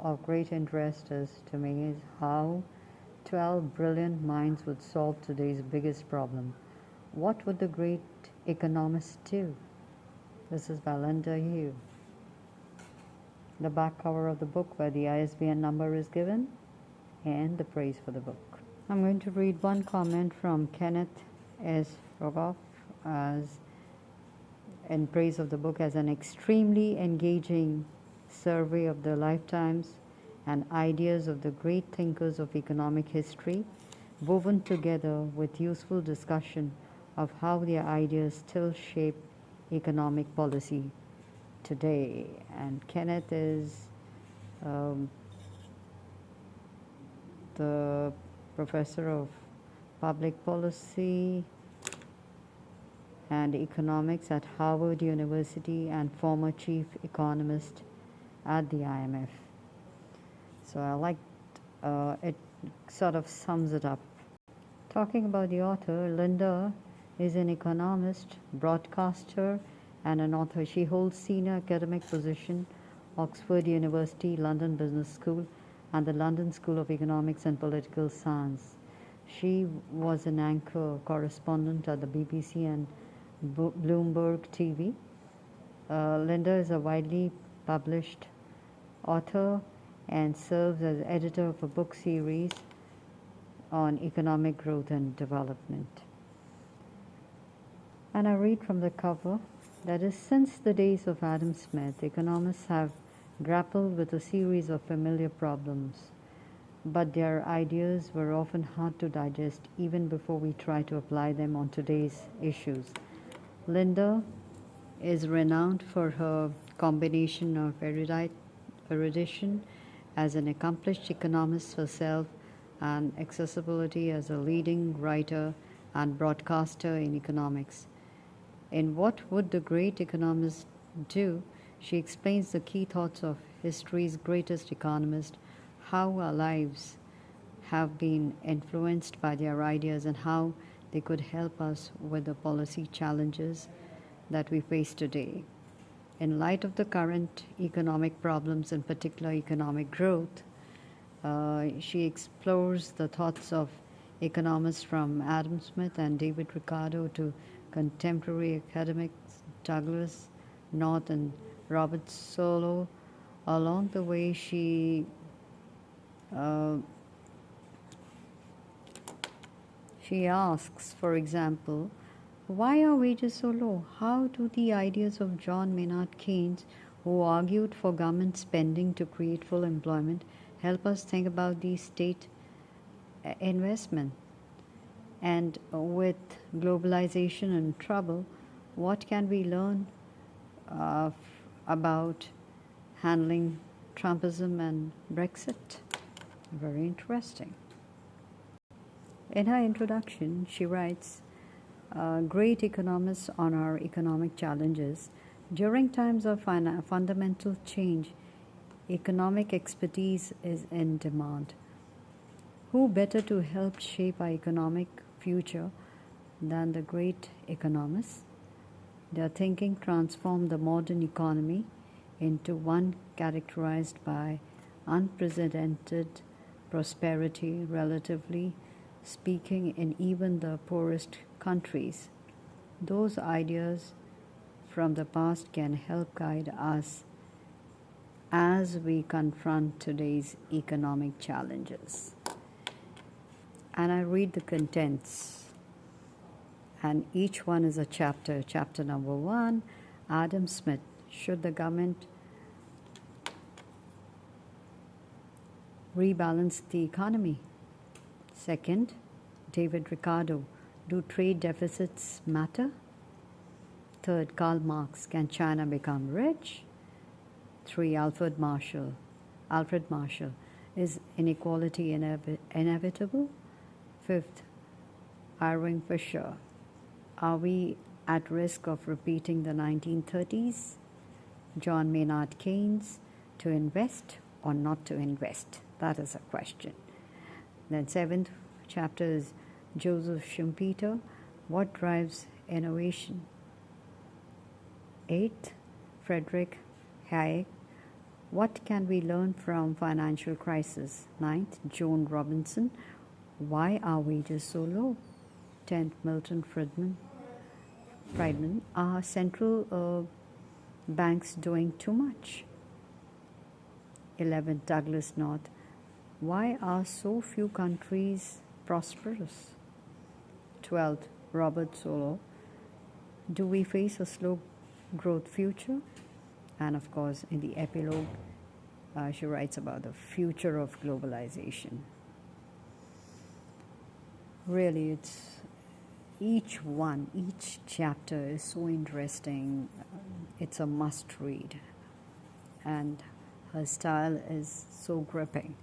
of great interest to me is how 12 brilliant minds would solve today's biggest problem. What would the great economists do? This is by Linda Yueh. The back cover of the book where the ISBN number is given and the praise for the book. I'm going to read one comment from Kenneth S. Rogoff as in praise of the book as an extremely engaging survey of the lifetimes and ideas of the great thinkers of economic history, woven together with useful discussion of how their ideas still shape economic policy today. And Kenneth is the professor of public policy and economics at Harvard University and former chief economist at the IMF. So I liked it sort of sums it up. Talking about the author, Linda is an economist, broadcaster, and an author. She holds senior academic position, Oxford University, London Business School, and the London School of Economics and Political Science. She was an anchor correspondent at the BBC and Bloomberg TV. Linda is a widely published author and serves as editor of a book series on economic growth and development. And I read from the cover, that is, since the days of Adam Smith, economists have grappled with a series of familiar problems, but their ideas were often hard to digest even before we try to apply them on today's issues. Linda is renowned for her combination of erudition as an accomplished economist herself and accessibility as a leading writer and broadcaster in economics. In What Would the Great Economists Do?, she explains the key thoughts of history's greatest economists, how our lives have been influenced by their ideas and how they could help us with the policy challenges that we face today. In light of the current economic problems, in particular economic growth, she explores the thoughts of economists from Adam Smith and David Ricardo to contemporary academics Douglas North and Robert Solow. Along the way, she asks, for example, why are wages so low? How do the ideas of John Maynard Keynes, who argued for government spending to create full employment, help us think about the state investment? And with globalization in trouble, what can we learn about handling Trumpism and Brexit? Very interesting. In her introduction, she writes, great economists on our economic challenges. During times of fundamental change, economic expertise is in demand. Who better to help shape our economic future than the great economists? Their thinking transformed the modern economy into one characterized by unprecedented prosperity, relatively speaking, in even the poorest countries. Those ideas from the past can help guide us as we confront today's economic challenges. And I read the contents, and each one is a chapter. Chapter number 1, Adam Smith, should the government rebalance the economy? Second, David Ricardo, do trade deficits matter? Third, Karl Marx, can China become rich? 3, Alfred Marshall, is inequality inevitable? 5th, Irving Fisher, are we at risk of repeating the 1930s? John Maynard Keynes, to invest or not to invest? That is a question. Then 7th chapter is Joseph Schumpeter, what drives innovation? 8th, Friedrich Hayek, What can we learn from financial crisis? 9th, Joan Robinson, why are wages so low? 10th, Milton Friedman, are central banks doing too much? 11th, Douglas North, why are so few countries prosperous? 12th, Robert Solow, do we face a slow growth future? And of course, in the epilogue, she writes about the future of globalization. Really, each chapter is so interesting. It's a must read, and her style is so gripping.